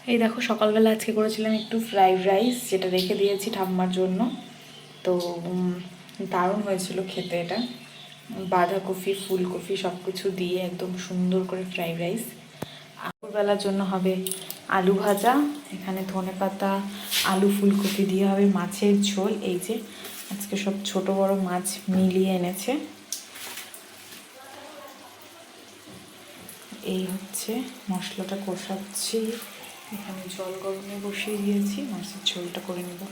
এই দেখো সকালবেলা আজকে করেছিলাম একটু ফ্রাইড রাইস, যেটা রেখে দিয়েছি ঠাম্মার জন্য। তো দারুণ হয়েছিল খেতে এটা। বাঁধাকপি, ফুলকপি সব কিছু দিয়ে একদম সুন্দর করে ফ্রাইড রাইস। দুপুরবেলার জন্য হবে আলু ভাজা, এখানে ধনেপাতা, আলু, ফুলকপি দিয়ে হবে মাছের ঝোল। এই যে আজকে সব ছোট বড় মাছ মিলিয়ে এনেছে। এই হচ্ছে মশলাটা কষাচ্ছি, এখানে জল গরমে বসিয়ে দিয়েছি, মাছের ঝোলটা করে নেব।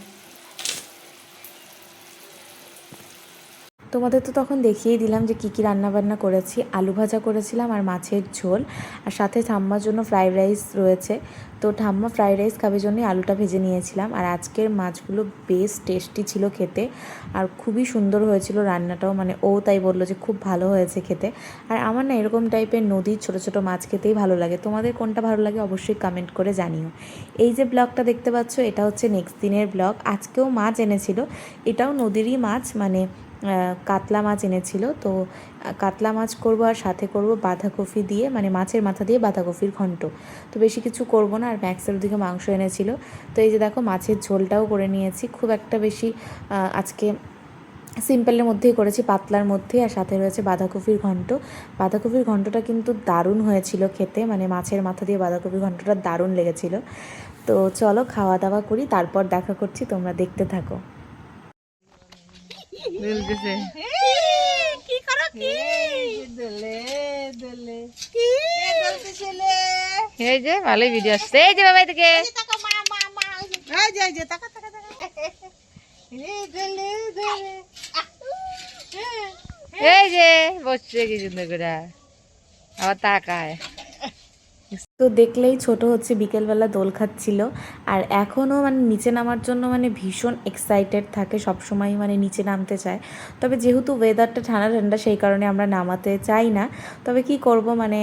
তোমাদের তো তখন দেখিয়ে দিলাম যে কী কী রান্নাবান্না করেছি। আলু ভাজা করেছিলাম আর মাছের ঝোল, আর সাথে ঠাম্মার জন্য ফ্রাইড রাইস রয়েছে। তো ঠাম্মা ফ্রাইড রাইস খাবার জন্যই আলুটা ভেজে নিয়েছিলাম। আর আজকের মাছগুলো বেশ টেস্টি ছিল খেতে, আর খুবই সুন্দর হয়েছিল রান্নাটাও, মানে ও তাই বললো যে খুব ভালো হয়েছে খেতে। আর আমার না এরকম টাইপের নদীর ছোট ছোট মাছ খেতেই ভালো লাগে। তোমাদের কোনটা ভালো লাগে অবশ্যই কমেন্ট করে জানিও। এই যে ব্লগটা দেখতে পাচ্ছ, এটা হচ্ছে নেক্সট দিনের ব্লগ। আজকেও মাছ এনেছিল, এটাও নদীরই মাছ, মানে কাতলা মাছ এনেছিল। তো কাতলা মাছ করব, আর সাথে করব বাঁধাকপি দিয়ে, মানে মাছের মাথা দিয়ে বাঁধাকপির ঘন্ট। তো বেশি কিছু করব না। আর ম্যাক্সের দিকে মাংস এনেছিল। তো এই যে দেখো মাছের ঝোলটাও করে নিয়েছি, খুব একটা বেশি আজকে সিম্পলের মধ্যেই করেছি, পাতলার মধ্যে। আর সাথে রয়েছে বাঁধাকপির ঘন্ট। বাঁধাকপির ঘন্টটা কিন্তু দারুণ হয়েছিল খেতে, মানে মাছের মাথা দিয়ে বাঁধাকপির ঘন্টটা দারুণ লেগেছিল। তো চলো খাওয়া দাওয়া করি, তারপর দেখা করছি, তোমরা দেখতে থাকো। দুলতেছে কি করো কি দলে দলে কি দলতেছিলে। এই যে ভালোই ভিডিও আসছে। এই যে বাবা থেকে টাকা মা মা মা এই যে টাকা টাকা টাকা এই দলে দলে এই যে বসছে কি সুন্দর করে আবার তাকায়। তো দেখলেই ছোট হচ্ছে বিকেলবেলা দোল খাচ্ছিল, আর এখনও মানে নিচে নামার জন্য মানে ভীষণ এক্সাইটেড থাকে সবসময়, মানে নিচে নামতে চায়। তবে যেহেতু ওয়েদারটা ঠান্ডা ঠান্ডা সেই কারণে আমরা নামাতে চাই না। তবে কি করব, মানে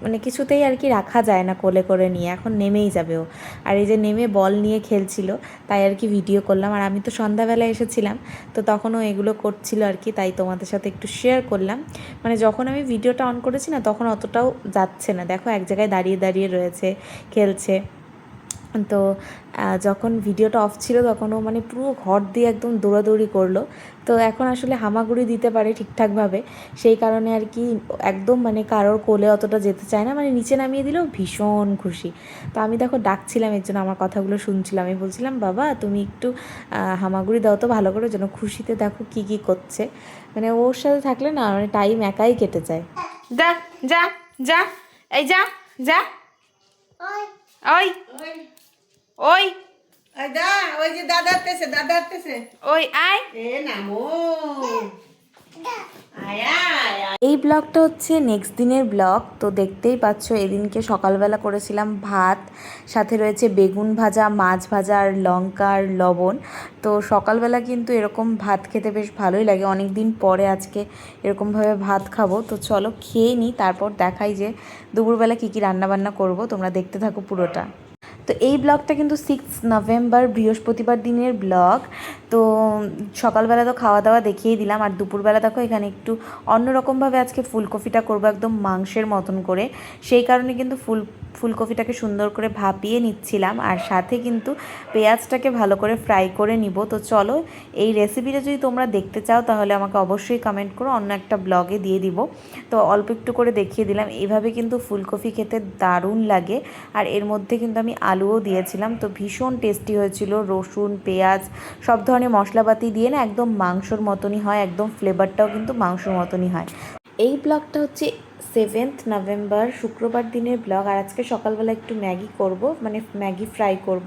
মানে কিছুতেই আর কি রাখা যায় না কোলে করে নিয়ে, এখন নেমেই যাবে ও। আর এই যে নেমে বল নিয়ে খেলছিল, তাই আর কি ভিডিও করলাম। আর আমি তো সন্ধ্যাবেলায় এসেছিলাম, তো তখনও এগুলো করছিল আর কি, তাই তোমাদের সাথে একটু শেয়ার করলাম। মানে যখন আমি ভিডিওটা অন করেছি না, তখন অতটাও যাচ্ছে না, দেখো এক জায়গায় দাঁড়িয়ে দাঁড়িয়ে রয়েছে, খেলছে। তো যখন ভিডিওটা অফ ছিল তখনও মানে পুরো ঘর দিয়ে একদম দৌড়াদৌড়ি করলো। তো এখন আসলে হামাগুড়ি দিতে পারে ঠিকঠাকভাবে, সেই কারণে আর কি একদম মানে কারোর কোলে অতটা যেতে চায় না, মানে নিচে নামিয়ে দিলেও ভীষণ খুশি। তো আমি দেখো ডাকছিলাম, এর জন্য আমার কথাগুলো শুনছিলাম। আমি বলছিলাম বাবা তুমি একটু হামাগুড়ি দাও তো ভালো করে, যেন খুশিতে দেখো কী কী করছে। মানে ওর সাথে থাকলে না মানে টাইম একাই কেটে যায়। যা যা যা, এই যা যা, ওই ওই ওই যে দাদা আসতেছে, দাদা আসতেছে, ওই আয় এ নামো। এই ব্লগটা হচ্ছে নেক্সট দিনের ব্লগ। তো দেখতেই পাচ্ছ এদিনকে সকালবেলা করেছিলাম ভাত, সাথে রয়েছে বেগুন ভাজা, মাছ ভাজা, আর লঙ্কা আর লবণ। তো সকালবেলা কিন্তু এরকম ভাত খেতে বেশ ভালোই লাগে, অনেক দিন পরে আজকে এরকমভাবে ভাত খাবো। তো চলো খেয়ে নিই, তারপর দেখাই যে দুপুরবেলা কী কী রান্নাবান্না করবো, তোমরা দেখতে থাকো পুরোটা। তো এই ব্লগটা কিন্তু 6 নভেম্বর বৃহস্পতিবার দিনের ব্লগ। তো সকালবেলা তো খাওয়া দাওয়া দেখিয়ে দিলাম, আর দুপুরবেলা দেখো এখানে একটু অন্যরকমভাবে আজকে ফুলকপিটা করবো একদম মাংসের মতন করে। সেই কারণে কিন্তু ফুলকপিটাকে সুন্দর করে ভাপিয়ে নিচ্ছিলাম, আর সাথে কিন্তু পেঁয়াজটাকে ভালো করে ফ্রাই করে নিব। তো চলো এই রেসিপিটা যদি তোমরা দেখতে চাও তাহলে আমাকে অবশ্যই কমেন্ট করো, অন্য একটা ব্লগে দিয়ে দিব। তো অল্প একটু করে দেখিয়ে দিলাম। এইভাবে কিন্তু ফুলকপি খেতে দারুণ লাগে, আর এর মধ্যে কিন্তু আমি আলুও দিয়েছিলাম। তো ভীষণ টেস্টি হয়েছিল, রসুন পেঁয়াজ সব ধরনের মশলাপাতি দিয়ে না একদম মাংসর মতনই হয়, একদম ফ্লেভারটাও কিন্তু মাংসর মতনই হয়। এই ব্লগটা হচ্ছে 7 নভেম্বর শুক্রবার দিনের ব্লগ। আর আজকে সকালবেলা একটু ম্যাগি করব, মানে ম্যাগি ফ্রাই করব,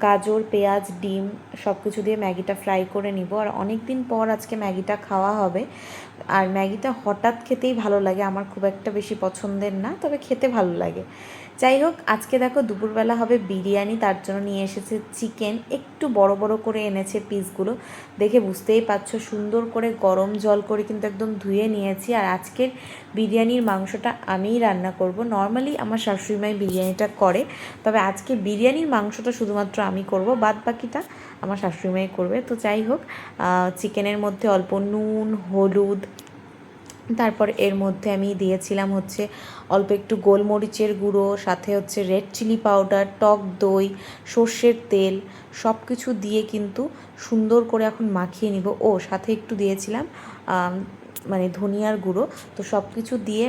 গাজর পেঁয়াজ ডিম সব কিছু দিয়ে ম্যাগিটা ফ্রাই করে নিব। আর অনেক দিন পর আজকে ম্যাগিটা খাওয়া হবে। আর ম্যাগিটা হঠাৎ খেতেই ভালো লাগে, আমার খুব একটা বেশি পছন্দের না, তবে খেতে ভালো লাগে। যাই হোক আজকে দেখো দুপুরবেলা হবে বিরিয়ানি, তার জন্য নিয়ে এসেছে চিকেন, একটু বড় বড় করে এনেছে পিসগুলো, দেখে বুঝতেই পারছো। সুন্দর করে গরম জল করে কিন্তু একদম ধুয়ে নিয়েছি। আর আজকের বিরিয়ানির মাংসটা আমিই রান্না করব। নর্মালি আমার শাশুড়িমাই বিরিয়ানিটা করে, তবে আজকে বিরিয়ানির মাংসটা শুধুমাত্র আমি করব, বাদ বাকিটা আমার শাশুড়িমাই করবে। তো যাই হোক চিকেনের মধ্যে অল্প নুন হলুদ তারপর এর মধ্যে আমি দিয়েছিলাম হচ্ছে অল্প একটু গোলমরিচের গুঁড়ো, সাথে হচ্ছে রেড চিলি পাউডার, টক দই, সর্ষের তেল, সব কিছু দিয়ে কিন্তু সুন্দর করে এখন মাখিয়ে নিব। ও সাথে একটু দিয়েছিলাম মানে ধনিয়ার গুঁড়ো। তো সব কিছু দিয়ে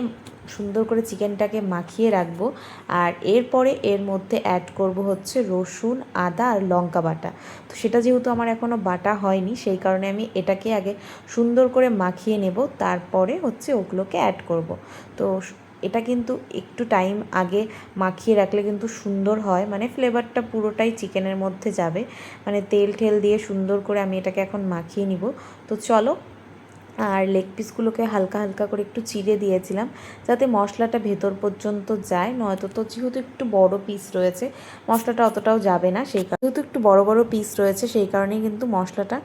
সুন্দর করে চিকেনটাকে মাখিয়ে রাখবো। আর এরপরে এর মধ্যে অ্যাড করব হচ্ছে রসুন, আদা আর লঙ্কা বাটা। তো সেটা যেহেতু আমার এখনও বাটা হয়নি, সেই কারণে আমি এটাকে আগে সুন্দর করে মাখিয়ে নেব, তারপরে হচ্ছে ওগুলোকে অ্যাড করব। তো এটা কিন্তু একটু টাইম আগে মাখিয়ে রাখলে কিন্তু সুন্দর হয়, মানে ফ্লেভারটা পুরোটাই চিকেনের মধ্যে যাবে। মানে তেল ঠেল দিয়ে সুন্দর করে আমি এটাকে এখন মাখিয়ে নিব। তো চলো। আর লেগ পিসগুলোকে হালকা হালকা করে একটু চিড়ে দিয়েছিলাম যাতে মশলাটা ভেতর পর্যন্ত যায়, নয়তো তো যেহেতু একটু বড় পিস রয়েছে মশলাটা অতটাও যাবে না। সেই কারণে যেহেতু একটু বড় বড় পিস রয়েছে সেই কারণেই কিন্তু মশলাটা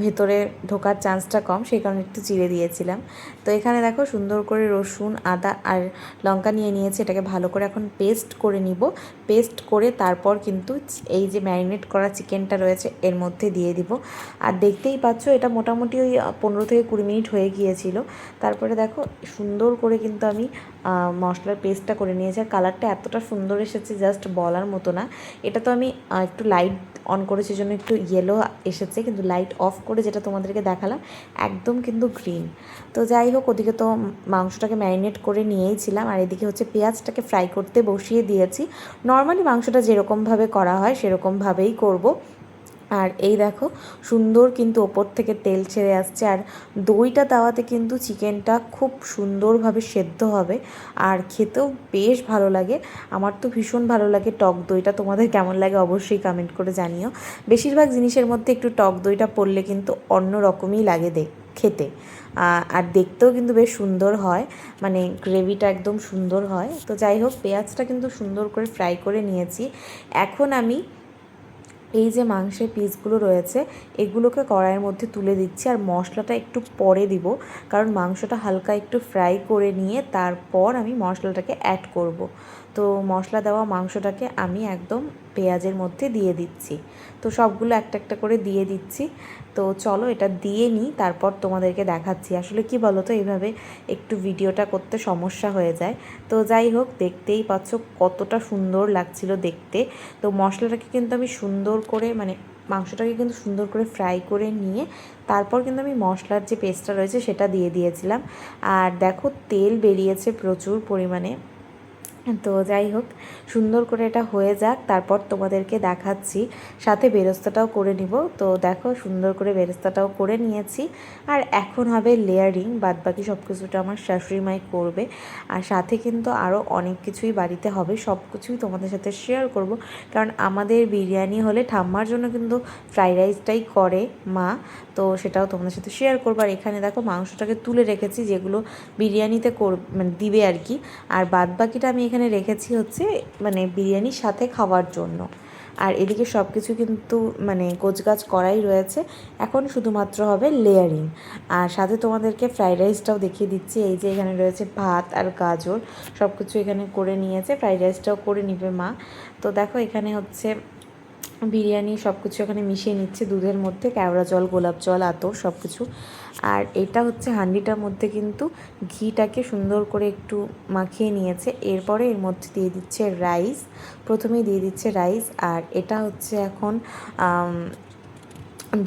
ভেতরে ঢোকার চান্সটা কম, সেই কারণে একটু চিড়ে দিয়েছিলাম। তো এখানে দেখো সুন্দর করে রসুন, আদা আর লঙ্কা নিয়ে নিয়েছি, এটাকে ভালো করে এখন পেস্ট করে নিব। পেস্ট করে তারপর কিন্তু এই যে ম্যারিনেট করা চিকেনটা রয়েছে এর মধ্যে দিয়ে দিব। আর দেখতেই পাচ্ছ এটা মোটামুটি ওই 15 থেকে 20 মিনিট হয়ে গিয়েছিল। তারপরে দেখো সুন্দর করে কিন্তু আমি মশলার পেস্টটা করে নিয়েছি। আর কালারটা এতটা সুন্দর এসেছে জাস্ট বলার মতো না। এটা তো আমি একটু লাইট অন করেছি জন্য একটু ইয়েলো এসেছে, কিন্তু লাইট অফ করে যেটা তোমাদেরকে দেখালাম একদম কিন্তু গ্রিন। তো যাই হোক, ওদিকে তো মাংসটাকে ম্যারিনেট করে নিয়েইছিলাম, আর এদিকে হচ্ছে পেঁয়াজটাকে ফ্রাই করতে বসিয়ে দিয়েছি। নর্মালি মাংসটা যেরকমভাবে করা হয় সেরকমভাবেই করব। আর এই দেখো সুন্দর কিন্তু ওপর থেকে তেল ছেড়ে আসছে, আর দইটা দেওয়াতে কিন্তু চিকেনটা খুব সুন্দরভাবে সেদ্ধ হবে আর খেতেও বেশ ভালো লাগে। আমার তো ভীষণ ভালো লাগে টক দইটা। তোমাদের কেমন লাগে অবশ্যই কমেন্ট করে জানিও। বেশিরভাগ জিনিসের মধ্যে একটু টক দইটা পড়লে কিন্তু অন্য রকমই লাগে খেতে। আর দেখতেও কিন্তু বেশ সুন্দর হয়, মানে গ্রেভিটা একদম সুন্দর হয়। তো যাই হোক, পেঁয়াজটা কিন্তু সুন্দর করে ফ্রাই করে নিয়েছি। এখন আমি এই যে মাংসের পিসগুলো রয়েছে এগুলোকে কড়াইয়ের মধ্যে তুলে দিচ্ছি, আর মশলাটা একটু পরে দিব, কারণ মাংসটা হালকা একটু ফ্রাই করে নিয়ে তারপর আমি মশলাটাকে অ্যাড করব। তো মশলা দেওয়া মাংসটাকে আমি একদম পেঁয়াজের মধ্যে দিয়ে দিচ্ছি। তো সবগুলো একটা একটা করে দিয়ে দিচ্ছি। তো চলো এটা দিয়ে নিই, তারপর তোমাদেরকে দেখাচ্ছি। আসলে কি বলো তো, এইভাবে একটু ভিডিওটা করতে সমস্যা হয়ে যায়। তো যাই হোক, দেখতেই পাচ্ছ কতটা সুন্দর লাগছিল দেখতে। তো মশলাটাকে কিন্তু আমি সুন্দর করে মানে মাংসটাকে কিন্তু সুন্দর করে ফ্রাই করে নিয়ে তারপর কিন্তু আমি মশলার যে পেস্টটা রয়েছে সেটা দিয়ে দিয়েছিলাম। আর দেখো তেল বেরিয়েছে প্রচুর পরিমাণে। তো যাই হোক, সুন্দর করে এটা হয়ে যাক, তারপর তোমাদেরকে দেখাচ্ছি। সাথে বেরেস্তাটাও করে নিব। তো দেখো সুন্দর করে বেরেস্তাটাও করে নিয়েছি। আর এখন হবে লেয়ারিং, বাদবাকি সব কিছুটা আমার শাশুড়ি মাই করবে। আর সাথে কিন্তু আরও অনেক কিছুই বাড়িতে হবে, সব কিছুই তোমাদের সাথে শেয়ার করব। কারণ আমাদের বিরিয়ানি হলে ঠাম্মার জন্য কিন্তু ফ্রাইড রাইসটাই করে মা, তো সেটাও তোমাদের সাথে শেয়ার করবো। আর এখানে দেখো মাংসটাকে তুলে রেখেছি যেগুলো বিরিয়ানিতে মানে দিবে আর কি। আর বাদবাকিটা আমি এখানে রেখেছি হচ্ছে মানে বিরিয়ানির সাথে খাওয়ার জন্য। আর এদিকে সব কিছু কিন্তু মানে গোছগাছ করাই রয়েছে, এখন শুধুমাত্র হবে লেয়ারিং। আর সাথে তোমাদেরকে ফ্রাইড রাইসটাও দেখিয়ে দিচ্ছি। এই যে এখানে রয়েছে ভাত আর গাজর, সব কিছু এখানে করে নিয়েছে, ফ্রাইড রাইসটাও করে নিবে মা। তো দেখো এখানে হচ্ছে বিরিয়ানি সব কিছু এখানে মিশিয়ে নিচ্ছে দুধের মধ্যে, কেওড়া জল, গোলাপ জল, আতর সব কিছু। আর এটা হচ্ছে হাঁডিটার মধ্যে কিন্তু ঘিটাকে সুন্দর করে একটু মাখিয়ে নিয়েছে। এরপরে এর মধ্যে দিয়ে দিচ্ছে রাইস, প্রথমেই দিয়ে দিচ্ছে রাইস। আর এটা হচ্ছে এখন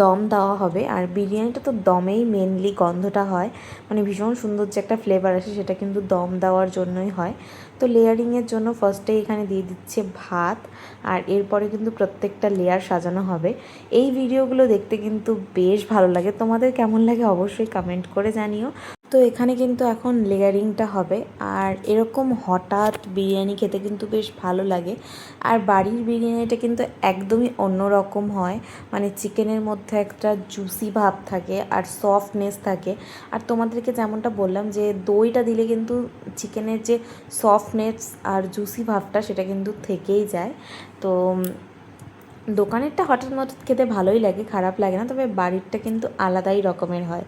দম দেওয়া হবে। আর বিরিয়ানিটা তো দমেই মেনলি গন্ধটা হয়, মানে ভীষণ সুন্দর যে একটা ফ্লেভার আসে সেটা কিন্তু দম দেওয়ার জন্যই হয়। তো লেয়ারিংয়ের জন্য ফার্স্টেই এখানে দিয়ে দিচ্ছে ভাত, আর এরপরে কিন্তু প্রত্যেকটা লেয়ার সাজানো হবে। এই ভিডিওগুলো দেখতে কিন্তু বেশ ভালো লাগে, তোমাদের কেমন লাগে অবশ্যই কমেন্ট করে জানিও। তো এখানে কিন্তু এখন লেয়ারিংটা হবে। আর এরকম হঠাৎ বিরিয়ানি খেতে কিন্তু বেশ ভালো লাগে। আর বাড়ির বিরিয়ানিটা কিন্তু একদমই অন্যরকম হয়, মানে চিকেনের মধ্যে একটা জুসি ভাব থাকে আর সফটনেস থাকে। আর তোমাদেরকে যেমনটা বললাম যে দইটা দিলে কিন্তু চিকেনের যে সফটনেস আর জুসি ভাবটা সেটা কিন্তু থেকেই যায়। তো দোকানেরটা হঠাৎ মঠাৎ খেতে ভালোই লাগে, খারাপ লাগে না, তবে বাড়িরটা কিন্তু আলাদাই রকমের হয়।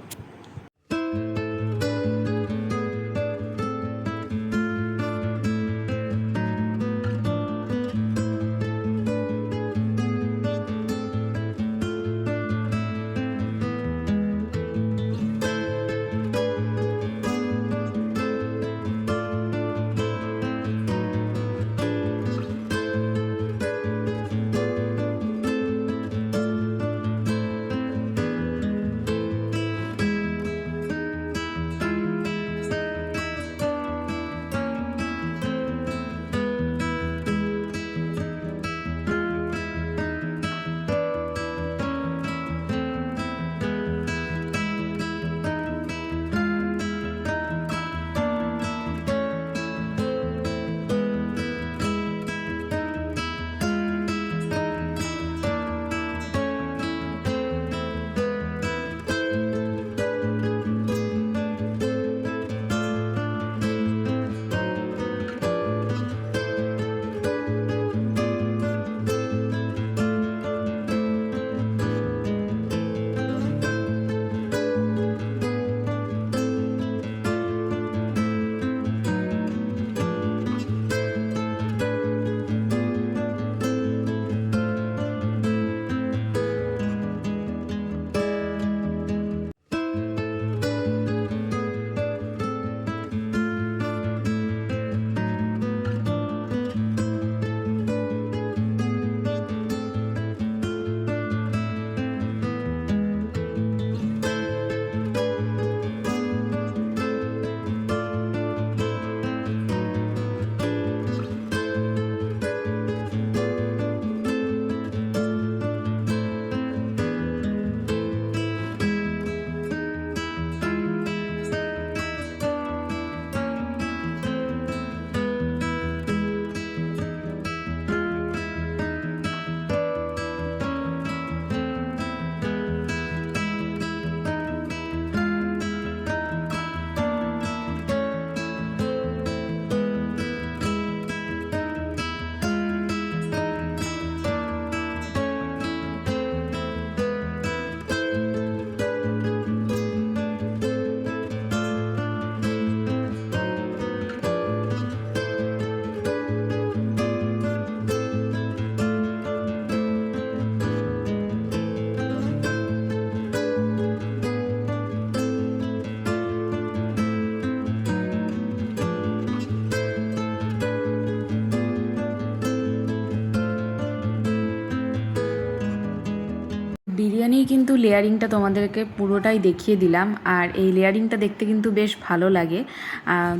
কিন্তু লেয়ারিংটা তোমাদেরকে পুরোটাই দেখিয়ে দিলাম। আর এই লেয়ারিংটা দেখতে কিন্তু বেশ ভালো লাগে।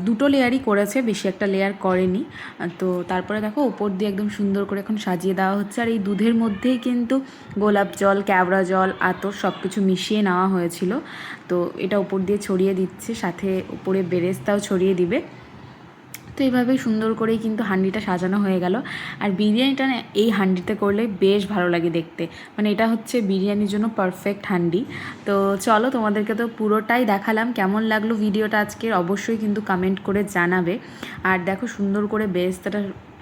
দুটো লেয়ারই করেছে, বেশি একটা লেয়ার করেনি। তো তারপরে দেখো ওপর দিয়ে একদম সুন্দর করে এখন সাজিয়ে দেওয়া হচ্ছে। আর এই দুধের মধ্যেই কিন্তু গোলাপ জল, কেওড়া জল, আতর সব কিছু মিশিয়ে নেওয়া হয়েছিল। তো এটা উপর দিয়ে ছড়িয়ে দিচ্ছে, সাথে উপরে বেরেস্তাও ছড়িয়ে দিবে। তো এইভাবেই সুন্দর করেই কিন্তু হাঁডিটা সাজানো হয়ে গেল। আর বিরিয়ানিটা না এই হাঁডিতে করলে বেশ ভালো লাগে দেখতে, মানে এটা হচ্ছে বিরিয়ানির জন্য পারফেক্ট হাঁডি। তো চলো, তোমাদেরকে তো পুরোটাই দেখালাম। কেমন লাগলো ভিডিওটা আজকের অবশ্যই কিন্তু কমেন্ট করে জানাবে। আর দেখো সুন্দর করে বেরেস্তাটা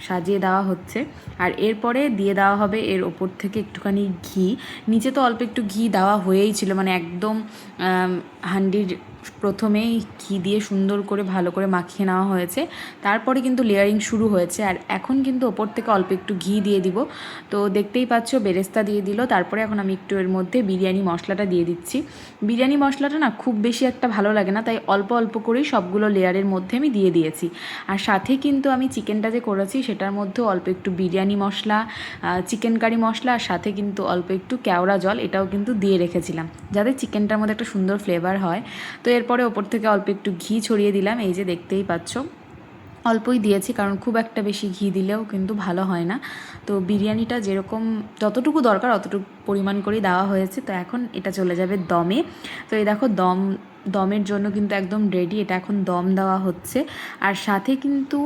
সাজিয়ে দেওয়া হচ্ছে। আর এরপরে দিয়ে দেওয়া হবে এর ওপর থেকে একটুখানি ঘি। নিচে তো অল্প একটু ঘি দেওয়া হয়েই ছিল, মানে একদম হাঁডির প্রথমেই ঘি দিয়ে সুন্দর করে ভালো করে মাখিয়ে নেওয়া হয়েছে। তারপরে কিন্তু লেয়ারিং শুরু হয়েছে। আর এখন কিন্তু ওপর থেকে অল্প একটু ঘি দিয়ে দিব। তো দেখতেই পাচ্ছ বেরেস্তা দিয়ে দিল। তারপরে এখন আমি একটু এর মধ্যে বিরিয়ানি মশলাটা দিয়ে দিচ্ছি। বিরিয়ানি মশলাটা না খুব বেশি একটা ভালো লাগে না, তাই অল্প অল্প করেই সবগুলো লেয়ারের মধ্যে আমি দিয়ে দিয়েছি। আর সাথে কিন্তু আমি চিকেনটা যে করেছি সেটার মধ্যেও অল্প একটু বিরিয়ানি মশলা, চিকেন কারি মশলা, আর সাথে কিন্তু অল্প একটু কেওড়া জল এটাও কিন্তু দিয়ে রেখেছিলাম, যাতে চিকেনটার মধ্যে একটা সুন্দর ফ্লেভার হয়। তো এরপরে ওপর থেকে অল্প একটু ঘি ছড়িয়ে দিলাম। এই যে দেখতেই পাচ্ছ অল্পই দিয়েছি, কারণ খুব একটা বেশি ঘি দিলেও কিন্তু ভালো হয় না। তো বিরিয়ানিটা যেরকম যতটুকু দরকার অতটুকু পরিমাণ করেই দেওয়া হয়েছে। তো এখন এটা চলে যাবে দমে। তো এই দেখো দমের জন্য কিন্তু একদম রেডি। এটা এখন দম দেওয়া হচ্ছে। আর সাথে কিন্তু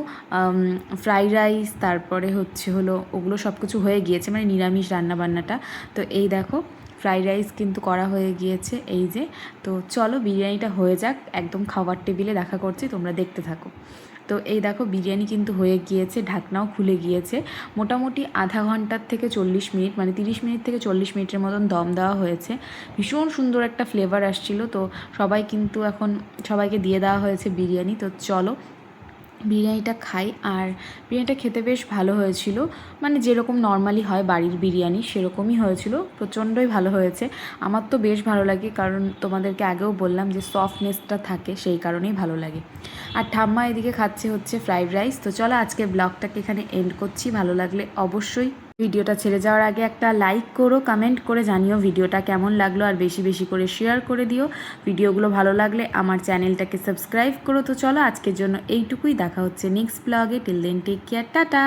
ফ্রাইড রাইস, তারপরে হলো ওগুলো সব কিছু হয়ে গিয়েছে, মানে নিরামিষ রান্নাবান্নাটা। তো এই দেখো ফ্রাইড রাইস কিন্তু করা হয়ে গিয়েছে, এই যে। তো চলো বিরিয়ানিটা হয়ে যাক, একদম খাবার টেবিলে দেখা করছি, তোমরা দেখতে থাকো। তো এই দেখো বিরিয়ানি কিন্তু হয়ে গিয়েছে, ঢাকনাও খুলে গিয়েছে। মোটামুটি আধা ঘন্টার থেকে 40 মিনিট, মানে 30 মিনিট থেকে 40 মিনিটের মতন দম দেওয়া হয়েছে। ভীষণ সুন্দর একটা ফ্লেভার আসছিল। তো সবাইকে দিয়ে দেওয়া হয়েছে বিরিয়ানি। তো চলো বিরিয়ানিটা খাই। আর বিরিয়ানিটা খেতে বেশ ভালো হয়েছিল, মানে যেরকম নর্মালি হয় বাড়ির বিরিয়ানি সেরকমই হয়েছিল। প্রচণ্ডই ভালো হয়েছে। আমার তো বেশ ভালো লাগে, কারণ তোমাদেরকে আগেও বললাম যে সফটনেসটা থাকে, সেই কারণেই ভালো লাগে। আর ঠাম্মা এদিকে খাচ্ছে হচ্ছে ফ্রাইড রাইস। তো চলো আজকের ব্লগটাকে এখানে এন্ড করছি। ভালো লাগলে অবশ্যই ভিডিওটা ছেড়ে যাওয়ার আগে একটা লাইক করো, কমেন্ট করে জানিও ভিডিওটা কেমন লাগলো, আর বেশি বেশি করে শেয়ার করে দিও। ভিডিওগুলো ভালো লাগলে আমার চ্যানেলটাকে সাবস্ক্রাইব করো। তো চলো আজকের জন্য এইটুকুই, দেখা হচ্ছে নেক্সট ব্লগে। Till then take care, tata.